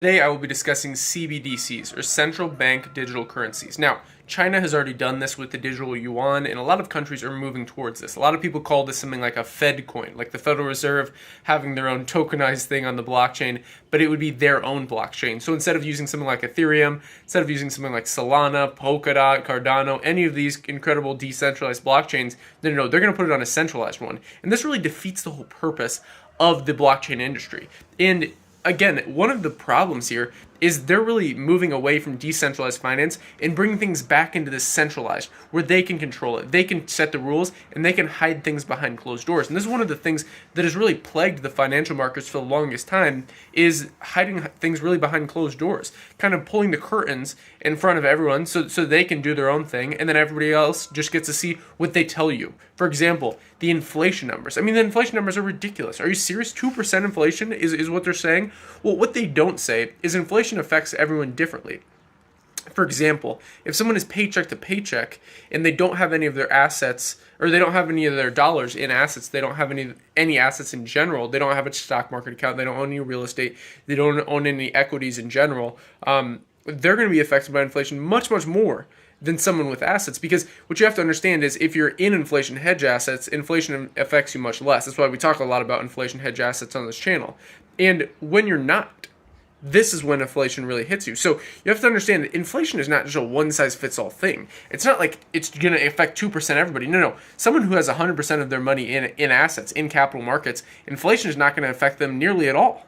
Today I will be discussing CBDCs, or Central Bank Digital Currencies. Now, China has already done this with the digital yuan, and a lot of countries are moving towards this. A lot of people call this something like a Fed coin, like the Federal Reserve having their own tokenized thing on the blockchain, but it would be their own blockchain. So instead of using something like Ethereum, instead of using something like Solana, Polkadot, Cardano, any of these incredible decentralized blockchains, no, they're going to put it on a centralized one. And this really defeats the whole purpose of the blockchain industry. And again, one of the problems here is they're really moving away from decentralized finance and bringing things back into this centralized, where they can control it, they can set the rules, and they can hide things behind closed doors. And this is one of the things that has really plagued the financial markets for the longest time, is hiding things really behind closed doors, kind of pulling the curtains in front of everyone so they can do their own thing, and then everybody else just gets to see what they tell you. For example, the inflation numbers. I mean, the inflation numbers are ridiculous. Are you serious? 2% inflation is what they're saying? Well, what they don't say is inflation affects everyone differently. For example, if someone is paycheck to paycheck and they don't have any of their assets, or they don't have any of their dollars in assets, they don't have any assets in general, they don't have a stock market account, they don't own any real estate, they don't own any equities in general, they're going to be affected by inflation much, much more than someone with assets. Because what you have to understand is, if you're in inflation hedge assets, inflation affects you much less. That's why we talk a lot about inflation hedge assets on this channel. And when you're not, this is when inflation really hits you. So you have to understand that inflation is not just a one-size-fits-all thing. It's not like it's going to affect 2% everybody. No. Someone who has 100% of their money in assets, in capital markets, inflation is not going to affect them nearly at all.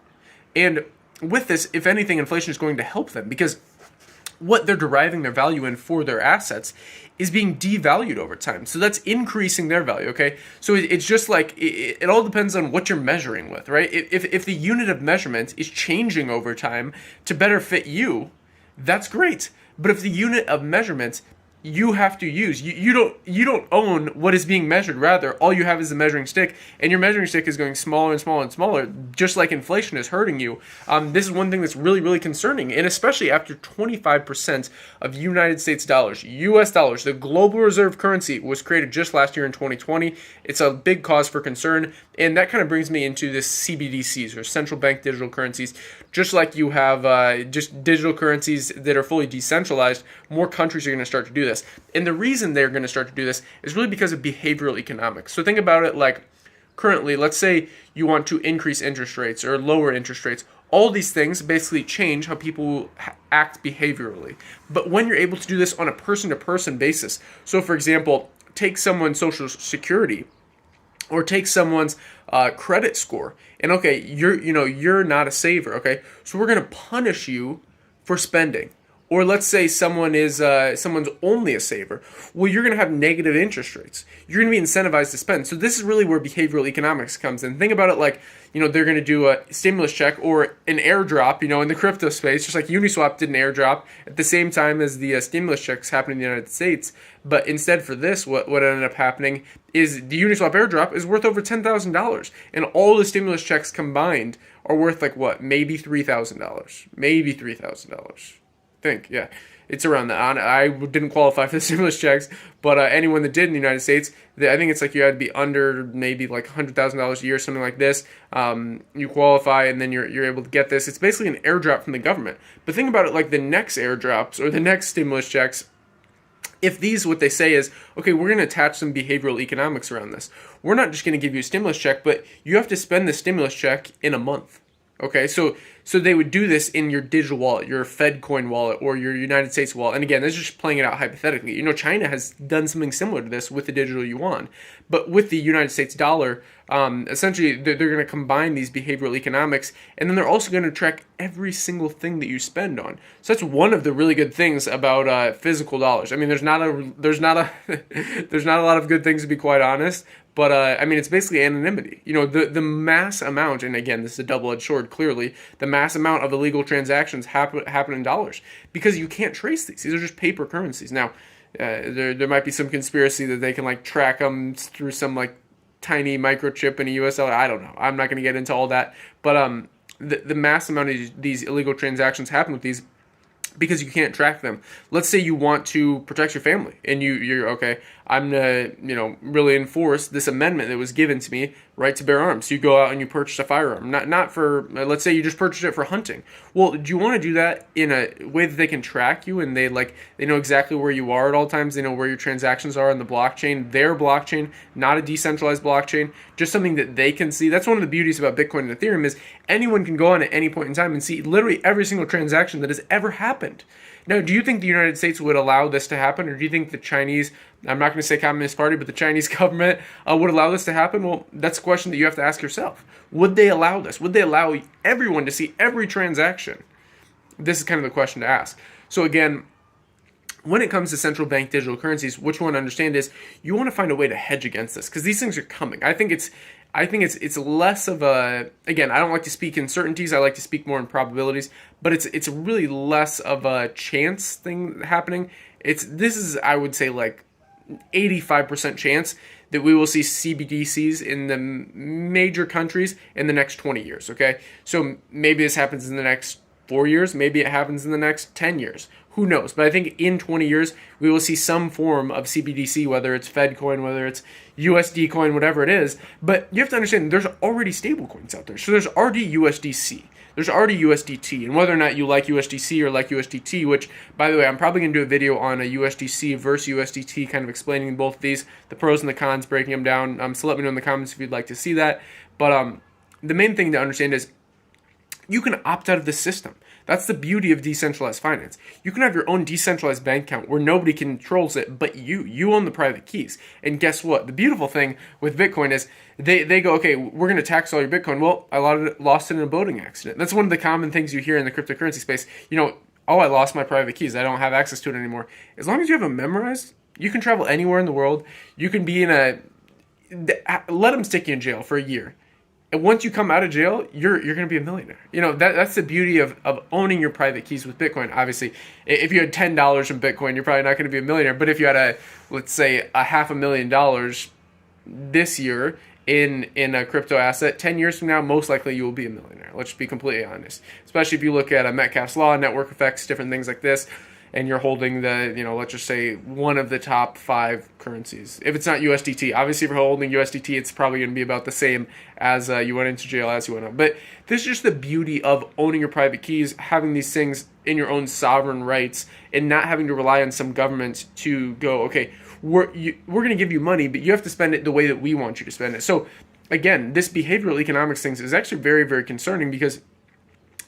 And with this, if anything, inflation is going to help them, because what they're deriving their value in for their assets is being devalued over time. So that's increasing their value, okay? So it's just like, it all depends on what you're measuring with, right? If the unit of measurement is changing over time to better fit you, that's great. But if the unit of measurement you have to use, you don't own what is being measured. Rather, all you have is the measuring stick, and your measuring stick is going smaller and smaller and smaller, just like inflation is hurting you. This is one thing that's really, really concerning, and especially after 25% of United States dollars, US dollars, the global reserve currency, was created just last year in 2020. It's a big cause for concern, and that kind of brings me into this CBDCs, or Central Bank Digital Currencies. Just like you have just digital currencies that are fully decentralized, more countries are going to start to do this. And the reason they're going to start to do this is really because of behavioral economics. So think about it like, currently, let's say you want to increase interest rates or lower interest rates. All these things basically change how people act behaviorally. But when you're able to do this on a person-to-person basis, so for example, take someone's social security, or take someone's credit score, and okay, you're not a saver, okay, so we're going to punish you for spending. Or let's say someone's only a saver. Well, you're going to have negative interest rates. You're going to be incentivized to spend. So this is really where behavioral economics comes in. Think about it like, they're going to do a stimulus check or an airdrop, in the crypto space, just like Uniswap did an airdrop at the same time as the stimulus checks happened in the United States. But instead for this, what ended up happening is the Uniswap airdrop is worth over $10,000. And all the stimulus checks combined are worth like what? Maybe $3,000. Maybe $3,000. Yeah, it's around that. I didn't qualify for the stimulus checks, but anyone that did in the United States, I think it's like you had to be under maybe like $100,000 a year, something like this. You qualify, and then you're able to get this. It's basically an airdrop from the government. But think about it like the next airdrops or the next stimulus checks. If these, what they say is, okay, we're going to attach some behavioral economics around this. We're not just going to give you a stimulus check, but you have to spend the stimulus check in a month. Okay, so they would do this in your digital wallet, your Fed coin wallet, or your United States wallet. And again, this is just playing it out hypothetically. China has done something similar to this with the digital yuan. But with the United States dollar, essentially they're going to combine these behavioral economics, and then they're also going to track every single thing that you spend on. So that's one of the really good things about physical dollars. I mean, there's not a lot of good things, to be quite honest. But, it's basically anonymity. The mass amount, and again, this is a double-edged sword, clearly, the mass amount of illegal transactions happen in dollars, because you can't trace these. These are just paper currencies. Now, there might be some conspiracy that they can, track them through some, tiny microchip in a US dollar. I don't know. I'm not going to get into all that. But the mass amount of these illegal transactions happen with these, because you can't track them. Let's say you want to protect your family, and you're okay, I'm going to, really enforce this amendment that was given to me, right to bear arms. So you go out and you purchase a firearm, not for, let's say you just purchased it for hunting. Well, do you want to do that in a way that they can track you and they know exactly where you are at all times? They know where your transactions are on the blockchain, their blockchain, not a decentralized blockchain, just something that they can see. That's one of the beauties about Bitcoin and Ethereum is anyone can go on at any point in time and see literally every single transaction that has ever happened. Now, do you think the United States would allow this to happen, or do you think the Chinese, I'm not going to say Communist Party, but the Chinese government would allow this to happen? Well, that's a question that you have to ask yourself. Would they allow this? Would they allow everyone to see every transaction? This is kind of the question to ask. So again, when it comes to central bank digital currencies, what you want to understand is you want to find a way to hedge against this because these things are coming. I think it's less of a, again, I don't like to speak in certainties. I like to speak more in probabilities, but it's really less of a chance thing happening. This is, I would say, like 85% chance that we will see CBDCs in the major countries in the next 20 years, okay? So maybe this happens in the next 4 years, maybe it happens in the next 10 years. Who knows? But I think in 20 years, we will see some form of CBDC, whether it's Fed coin, whether it's USD coin, whatever it is. But you have to understand there's already stable coins out there. So there's already USDC. There's already USDT. And whether or not you like USDC or like USDT, which, by the way, I'm probably going to do a video on a USDC versus USDT, kind of explaining both of these, the pros and the cons, breaking them down. So let me know in the comments if you'd like to see that. But the main thing to understand is you can opt out of the system. That's the beauty of decentralized finance. You can have your own decentralized bank account where nobody controls it but you. You own the private keys. And guess what? The beautiful thing with Bitcoin is they go, okay, we're going to tax all your Bitcoin. Well, I lost it in a boating accident. That's one of the common things you hear in the cryptocurrency space. Oh, I lost my private keys. I don't have access to it anymore. As long as you have them memorized, you can travel anywhere in the world. You can be let them stick you in jail for a year. And once you come out of jail, you're going to be a millionaire. That's the beauty of owning your private keys with Bitcoin. Obviously, if you had $10 in Bitcoin, you're probably not going to be a millionaire. But if you had let's say $500,000 this year in a crypto asset, 10 years from now, most likely you will be a millionaire. Let's just be completely honest. Especially if you look at Metcalfe's law, network effects, different things like this, and you're holding let's just say one of the top 5 currencies. If it's not USDT, obviously if you're holding USDT, it's probably going to be about the same as you went into jail as you went out. But this is just the beauty of owning your private keys, having these things in your own sovereign rights, and not having to rely on some government to go, okay, we're going to give you money, but you have to spend it the way that we want you to spend it. So again, this behavioral economics thing is actually very, very concerning because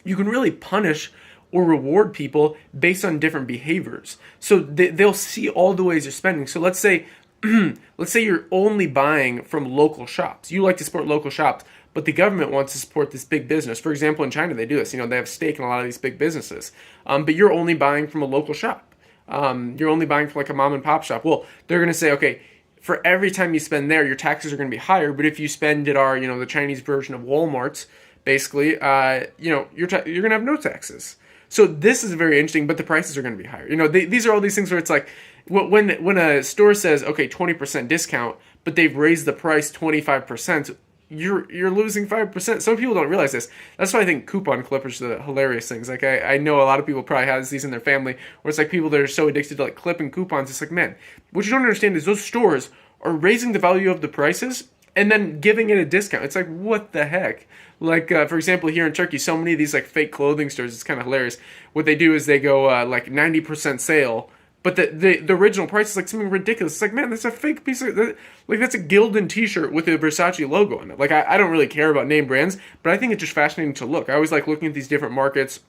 you can really punish or reward people based on different behaviors. So they'll see all the ways you're spending. So let's say you're only buying from local shops. You like to support local shops, but the government wants to support this big business. For example, in China, they do this. They have stake in a lot of these big businesses. But you're only buying from a local shop. You're only buying from like a mom and pop shop. Well, they're going to say, okay, for every time you spend there, your taxes are going to be higher. But if you spend at our, the Chinese version of Walmart, basically, you're going to have no taxes. So this is very interesting, but the prices are going to be higher. These are all these things where it's like when a store says, okay, 20% discount, but they've raised the price 25%, you're losing 5%. Some people don't realize this. That's why I think coupon clippers are the hilarious things. Like I know a lot of people probably have these in their family, where it's like people that are so addicted to like clipping coupons. It's like, man, what you don't understand is those stores are raising the value of the prices and then giving it a discount. It's like, what the heck? Like, for example, here in Turkey, so many of these like fake clothing stores, it's kind of hilarious. What they do is they go like 90% sale, but the original price is like something ridiculous. It's like, man, that's a fake piece of, that's a Gildan t-shirt with a Versace logo on it. Like, I don't really care about name brands, but I think it's just fascinating to look. I always like looking at these different markets.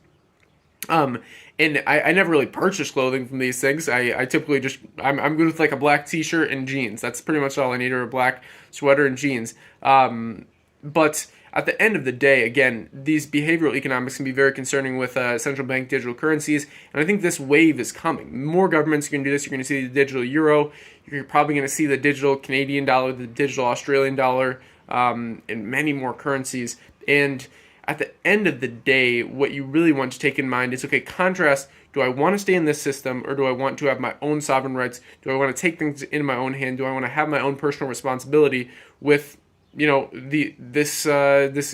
And I never really purchase clothing from these things. I typically just, I'm good with like a black t-shirt and jeans. That's pretty much all I need, or a black sweater and jeans. But at the end of the day, again, these behavioral economics can be very concerning with central bank digital currencies, and I think this wave is coming. More governments are going to do this. You're going to see the digital euro. You're probably going to see the digital Canadian dollar, the digital Australian dollar, and many more currencies. And at the end of the day, what you really want to take in mind is, okay, contrast, do I want to stay in this system, or do I want to have my own sovereign rights? Do I want to take things into my own hand? Do I want to have my own personal responsibility with this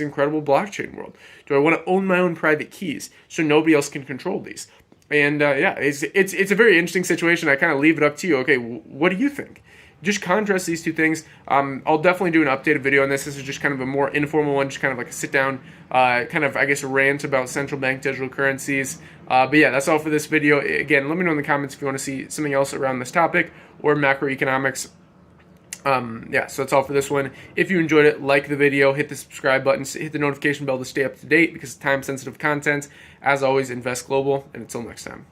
incredible blockchain world? Do I want to own my own private keys so nobody else can control these? And it's a very interesting situation. I kind of leave it up to you. Okay, what do you think? just contrast these two things. I'll definitely do an updated video on this. This is just kind of a more informal one, just kind of like a sit down, kind of, I guess, a rant about central bank digital currencies. But yeah, that's all for this video. Again, let me know in the comments if you want to see something else around this topic or macroeconomics. Yeah, so that's all for this one. If you enjoyed it, like the video, hit the subscribe button, hit the notification bell to stay up to date because it's time-sensitive content. As always, invest global, and until next time.